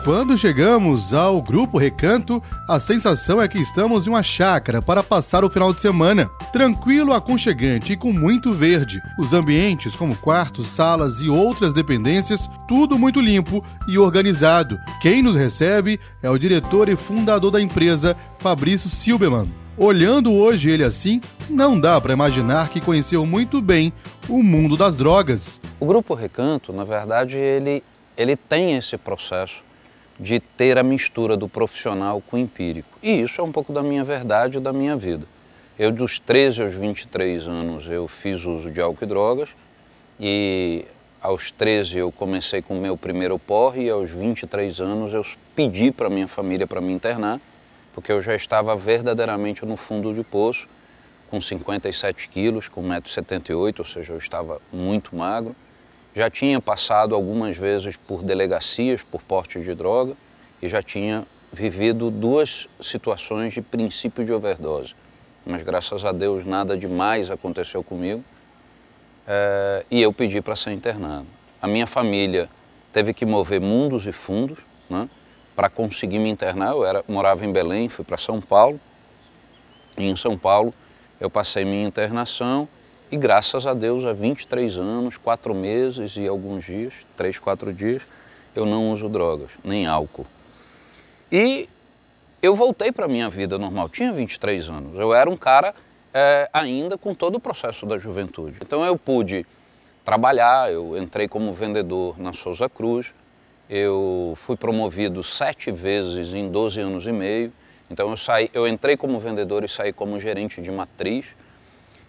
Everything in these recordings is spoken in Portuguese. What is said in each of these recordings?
Quando chegamos ao Grupo Recanto, a sensação é que estamos em uma chácara para passar o final de semana. Tranquilo, aconchegante e com muito verde. Os ambientes, como quartos, salas e outras dependências, tudo muito limpo e organizado. Quem nos recebe é o diretor e fundador da empresa, Fabrício Silberman. Olhando hoje ele assim, não dá para imaginar que conheceu muito bem o mundo das drogas. O Grupo Recanto, na verdade, ele tem esse processo de ter a mistura do profissional com o empírico. E isso é um pouco da minha verdade e da minha vida. Eu, dos 13 aos 23 anos, eu fiz uso de álcool e drogas, e aos 13 eu comecei com o meu primeiro porre, e aos 23 anos eu pedi para minha família para me internar, porque eu já estava verdadeiramente no fundo de poço, com 57 quilos, com 1,78 m, ou seja, eu estava muito magro. Já tinha passado algumas vezes por delegacias, por porte de droga, e já tinha vivido 2 situações de princípio de overdose. Mas graças a Deus nada demais aconteceu comigo, e eu pedi para ser internado. A minha família teve que mover mundos e fundos, né, para conseguir me internar. Eu morava em Belém, fui para São Paulo, e em São Paulo eu passei minha internação. E graças a Deus, há 23 anos, 4 meses e alguns dias, 3, 4 dias, eu não uso drogas, nem álcool. E eu voltei para a minha vida normal, tinha 23 anos. Eu era um cara ainda com todo o processo da juventude. Então eu pude trabalhar, eu entrei como vendedor na Souza Cruz, eu fui promovido 7 vezes em 12 anos e meio. Então eu entrei como vendedor e saí como gerente de matriz.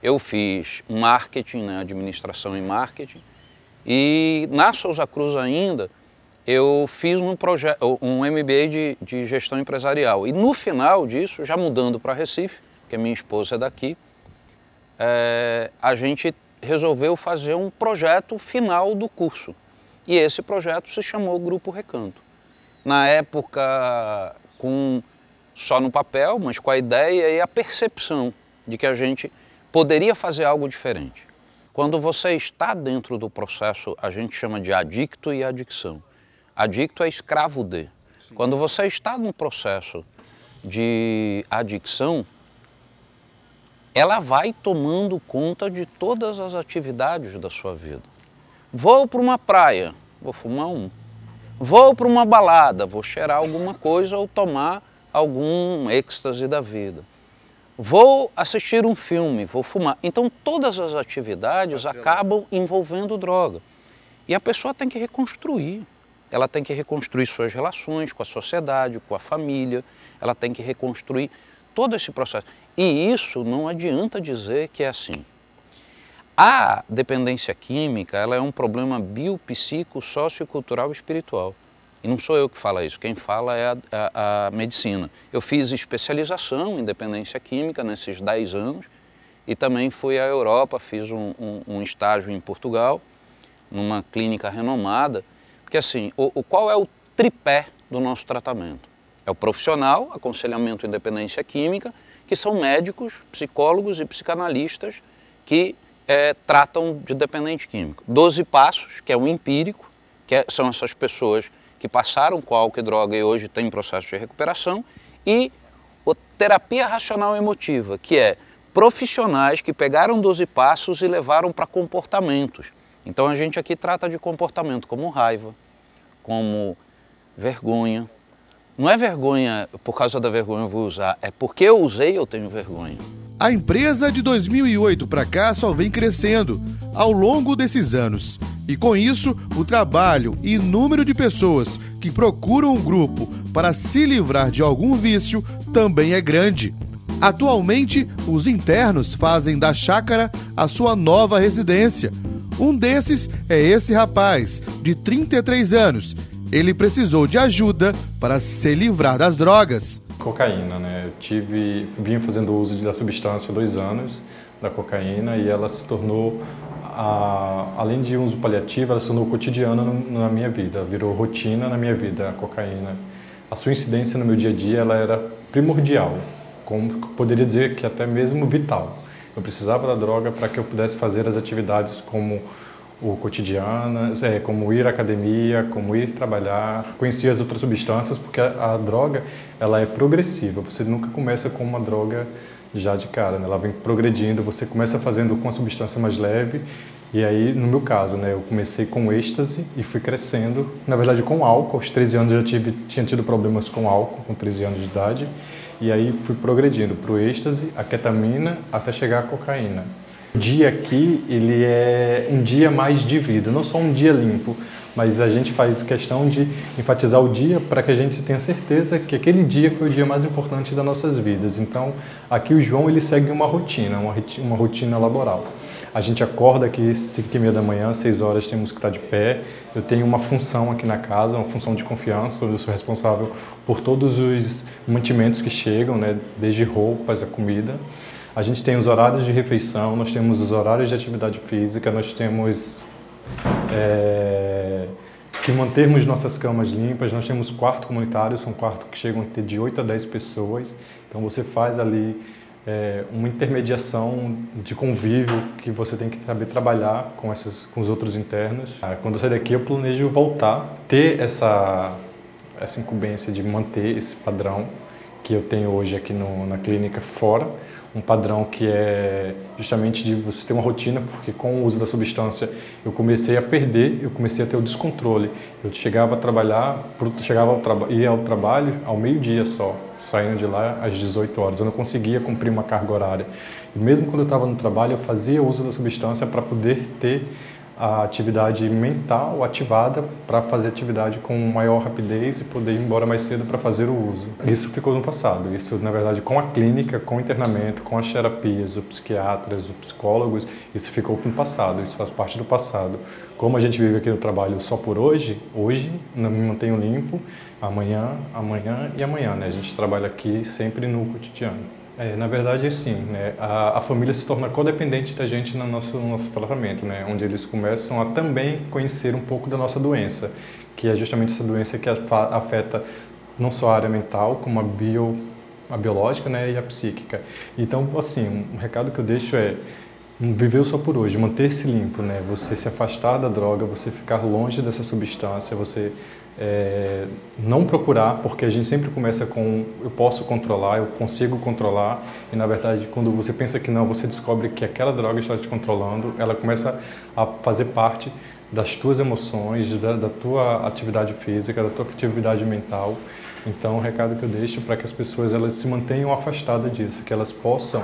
Eu fiz marketing, né, administração e marketing, e na Souza Cruz ainda eu fiz um MBA de gestão empresarial. E no final disso, já mudando para Recife, porque minha esposa é daqui, a gente resolveu fazer um projeto final do curso. E esse projeto se chamou Grupo Recanto. Na época, só no papel, mas com a ideia e a percepção de que a gente poderia fazer algo diferente. Quando você está dentro do processo, a gente chama de adicto e adicção. Adicto é escravo de. Sim. Quando você está num processo de adicção, ela vai tomando conta de todas as atividades da sua vida. Vou para uma praia, vou fumar um. Vou para uma balada, vou cheirar alguma coisa ou tomar algum êxtase da vida. Vou assistir um filme, vou fumar. Então todas as atividades acabam envolvendo droga. E a pessoa tem que reconstruir. Ela tem que reconstruir suas relações com a sociedade, com a família. Ela tem que reconstruir todo esse processo. E isso não adianta dizer que é assim. A dependência química, ela é um problema biopsíquico, sociocultural e espiritual. E não sou eu que falo isso, quem fala é a medicina. Eu fiz especialização em dependência química nesses 10 anos e também fui à Europa, fiz um estágio em Portugal, numa clínica renomada. Porque assim, qual é o tripé do nosso tratamento? É o profissional, aconselhamento em dependência química, que são médicos, psicólogos e psicanalistas que tratam de dependente químico. 12 passos, que é o empírico, são essas pessoas que passaram com álcool e droga e hoje têm processo de recuperação, e a terapia racional emotiva, que é profissionais que pegaram 12 passos e levaram para comportamentos. Então a gente aqui trata de comportamento como raiva, como vergonha. Não é vergonha por causa da vergonha eu vou usar, é porque eu usei eu tenho vergonha. A empresa de 2008 para cá só vem crescendo ao longo desses anos. E com isso, o trabalho e número de pessoas que procuram o grupo para se livrar de algum vício também é grande. Atualmente, os internos fazem da chácara a sua nova residência. Um desses é esse rapaz, de 33 anos. Ele precisou de ajuda para se livrar das drogas. Cocaína, né? Eu vinha fazendo uso da substância há 2 anos, da cocaína, e ela se tornou, além de uso paliativo, ela se tornou cotidiana na minha vida, virou rotina na minha vida, a cocaína. A sua incidência no meu dia a dia, ela era primordial, como poderia dizer que até mesmo vital. Eu precisava da droga para que eu pudesse fazer as atividades como o cotidiano, como ir à academia, como ir trabalhar, conhecer as outras substâncias, porque a droga ela é progressiva, você nunca começa com uma droga já de cara, né? Ela vem progredindo, você começa fazendo com uma substância mais leve, e aí, no meu caso, né, eu comecei com êxtase e fui crescendo, na verdade com álcool, aos 13 anos eu já tinha tido problemas com álcool, com 13 anos de idade, e aí fui progredindo para o êxtase, a ketamina, até chegar à cocaína. O dia aqui, ele é um dia mais de vida, não só um dia limpo, mas a gente faz questão de enfatizar o dia para que a gente tenha certeza que aquele dia foi o dia mais importante das nossas vidas. Então, aqui o João ele segue uma rotina laboral. A gente acorda aqui 5h30 da manhã, 6 horas temos que estar de pé. Eu tenho uma função aqui na casa, uma função de confiança, onde eu sou responsável por todos os mantimentos que chegam, né, desde roupas a comida. A gente tem os horários de refeição, nós temos os horários de atividade física, nós temos que mantermos nossas camas limpas, nós temos quarto comunitário, são quartos que chegam a ter de 8 a 10 pessoas, então você faz ali uma intermediação de convívio que você tem que saber trabalhar com os outros internos. Quando eu sair daqui eu planejo voltar, ter essa incumbência de manter esse padrão que eu tenho hoje aqui na clínica fora, um padrão que é justamente de você ter uma rotina, porque com o uso da substância eu comecei a perder, eu comecei a ter o descontrole. Eu chegava a trabalhar, ia ao trabalho ao meio-dia só, saindo de lá às 18 horas. Eu não conseguia cumprir uma carga horária. E mesmo quando eu estava no trabalho, eu fazia uso da substância para poder ter a atividade mental ativada para fazer atividade com maior rapidez e poder ir embora mais cedo para fazer o uso. Isso ficou no passado. Isso, na verdade, com a clínica, com o internamento, com as terapias, os psiquiatras, os psicólogos, isso ficou no passado, isso faz parte do passado. Como a gente vive aqui no trabalho só por hoje não me mantenho limpo, amanhã e amanhã, né? A gente trabalha aqui sempre no cotidiano. Na verdade, sim, né? A família se torna codependente da gente no nosso tratamento, né? Onde eles começam a também conhecer um pouco da nossa doença, que é justamente essa doença que afeta não só a área mental, como a biológica, né? E a psíquica. Então, assim, um recado que eu deixo é viver só por hoje, manter-se limpo, né? Você se afastar da droga, você ficar longe dessa substância, você não procurar, porque a gente sempre começa com eu posso controlar, eu consigo controlar, e na verdade quando você pensa que não, você descobre que aquela droga está te controlando, ela começa a fazer parte das tuas emoções, da tua atividade física, da tua atividade mental. Então o recado que eu deixo para que as pessoas elas se mantenham afastadas disso, que elas possam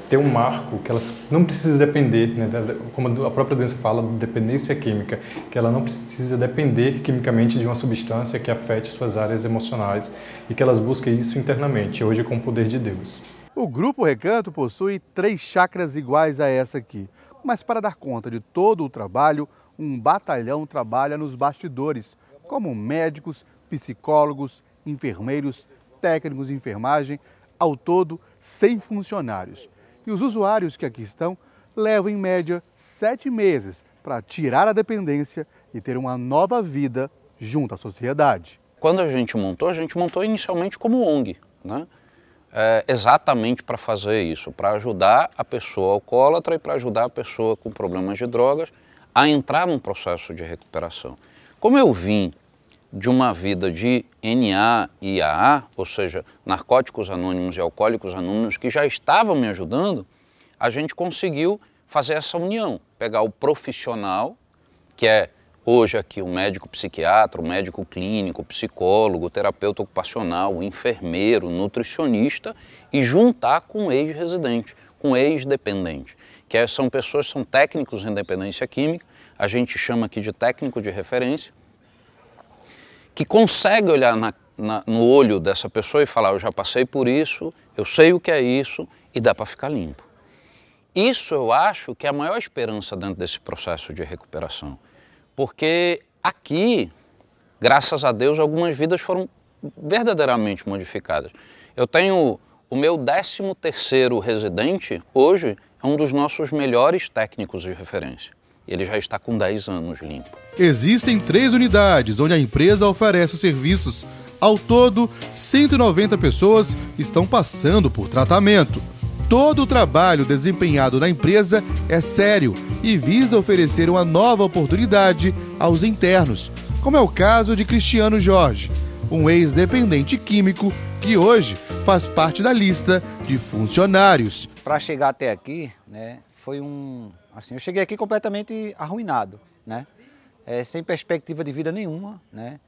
ter um marco, que elas não precisam depender, né, como a própria doença fala, dependência química, que ela não precisa depender quimicamente de uma substância que afete suas áreas emocionais e que elas busquem isso internamente, hoje com o poder de Deus. O Grupo Recanto possui 3 chácaras iguais a essa aqui, mas para dar conta de todo o trabalho, um batalhão trabalha nos bastidores, como médicos, psicólogos, enfermeiros, técnicos de enfermagem, ao todo 100 funcionários. E os usuários que aqui estão levam em média 7 meses para tirar a dependência e ter uma nova vida junto à sociedade. Quando a gente montou inicialmente como ONG, né? Exatamente para fazer isso, para ajudar a pessoa alcoólatra e para ajudar a pessoa com problemas de drogas a entrar num processo de recuperação. Como eu vim de uma vida de NA e AA, ou seja, narcóticos anônimos e alcoólicos anônimos, que já estavam me ajudando, a gente conseguiu fazer essa união, pegar o profissional, que é hoje aqui o médico psiquiatra, o médico clínico, o psicólogo, o terapeuta ocupacional, o enfermeiro, o nutricionista, e juntar com o ex-residente, com o ex-dependente, que são pessoas, são técnicos em dependência química, a gente chama aqui de técnico de referência, que consegue olhar no olho dessa pessoa e falar, eu já passei por isso, eu sei o que é isso e dá para ficar limpo. Isso eu acho que é a maior esperança dentro desse processo de recuperação. Porque aqui, graças a Deus, algumas vidas foram verdadeiramente modificadas. Eu tenho o meu 13º residente, hoje, é um dos nossos melhores técnicos de referência. Ele já está com 10 anos limpo. Existem 3 unidades onde a empresa oferece os serviços. Ao todo, 190 pessoas estão passando por tratamento. Todo o trabalho desempenhado na empresa é sério e visa oferecer uma nova oportunidade aos internos, como é o caso de Cristiano Jorge, um ex-dependente químico que hoje faz parte da lista de funcionários. Para chegar até aqui, né, foi eu cheguei aqui completamente arruinado, né, sem perspectiva de vida nenhuma, né,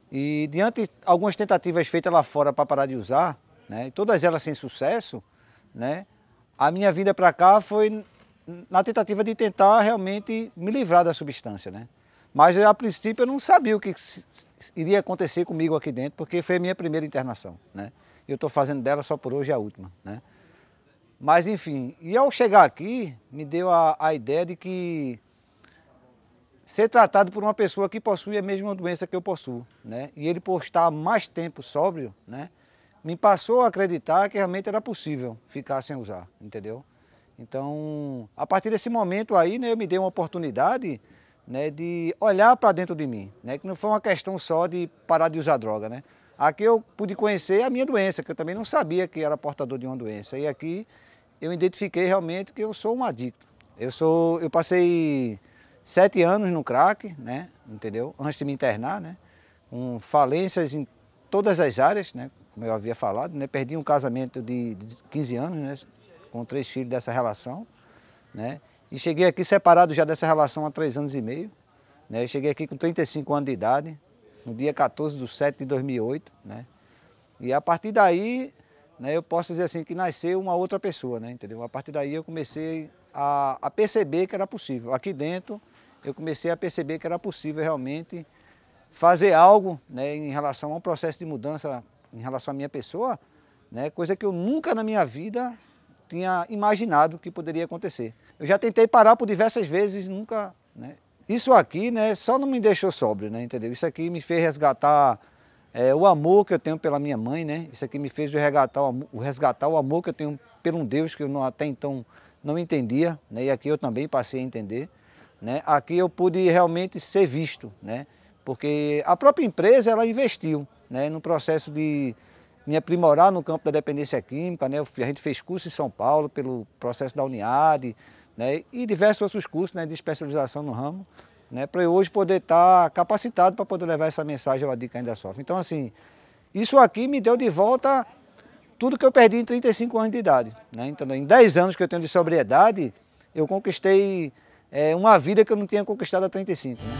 e diante de algumas tentativas feitas lá fora para parar de usar, né, todas elas sem sucesso, né, a minha vinda para cá foi na tentativa de tentar realmente me livrar da substância, né. Mas a princípio eu não sabia o que iria acontecer comigo aqui dentro, porque foi a minha primeira internação, né. Eu estou fazendo dela só por hoje a última, né. Mas enfim, e ao chegar aqui, me deu a ideia de que ser tratado por uma pessoa que possui a mesma doença que eu possuo, né, e ele por estar mais tempo sóbrio, né, me passou a acreditar que realmente era possível ficar sem usar, entendeu? Então, a partir desse momento aí, né, eu me dei uma oportunidade, né, de olhar para dentro de mim, né, que não foi uma questão só de parar de usar droga, né. Aqui eu pude conhecer a minha doença, que eu também não sabia que era portador de uma doença, e aqui eu identifiquei realmente que eu sou um adicto. Eu passei 7 anos no crack, né, entendeu, antes de me internar, né, com falências em todas as áreas, né, como eu havia falado, né, perdi um casamento de 15 anos, né, com 3 filhos dessa relação, né, e cheguei aqui separado já dessa relação há 3 anos e meio, né, cheguei aqui com 35 anos de idade, no dia 14/7/2008, né, e a partir daí, né, eu posso dizer assim que nasceu uma outra pessoa, né, entendeu? A partir daí eu comecei a perceber que era possível. Aqui dentro eu comecei a perceber que era possível realmente fazer algo, né, em relação a um processo de mudança em relação à minha pessoa, né, coisa que eu nunca na minha vida tinha imaginado que poderia acontecer. Eu já tentei parar por diversas vezes, nunca, né. Isso aqui, né, só não me deixou sóbrio, né, entendeu? Isso aqui me fez resgatar o amor que eu tenho pela minha mãe, né? Isso aqui me fez resgatar o amor que eu tenho por um Deus que eu até então não entendia, né? E aqui eu também passei a entender, né? Aqui eu pude realmente ser visto, né? Porque a própria empresa ela investiu, né, no processo de me aprimorar no campo da dependência química, né? A gente fez curso em São Paulo pelo processo da Uniad, né? E diversos outros cursos, né, de especialização no ramo, né, para eu hoje poder estar capacitado para poder levar essa mensagem ao adicto que ainda sofre. Então, assim, isso aqui me deu de volta tudo que eu perdi em 35 anos de idade, né? Então, em 10 anos que eu tenho de sobriedade, eu conquistei uma vida que eu não tinha conquistado há 35, né?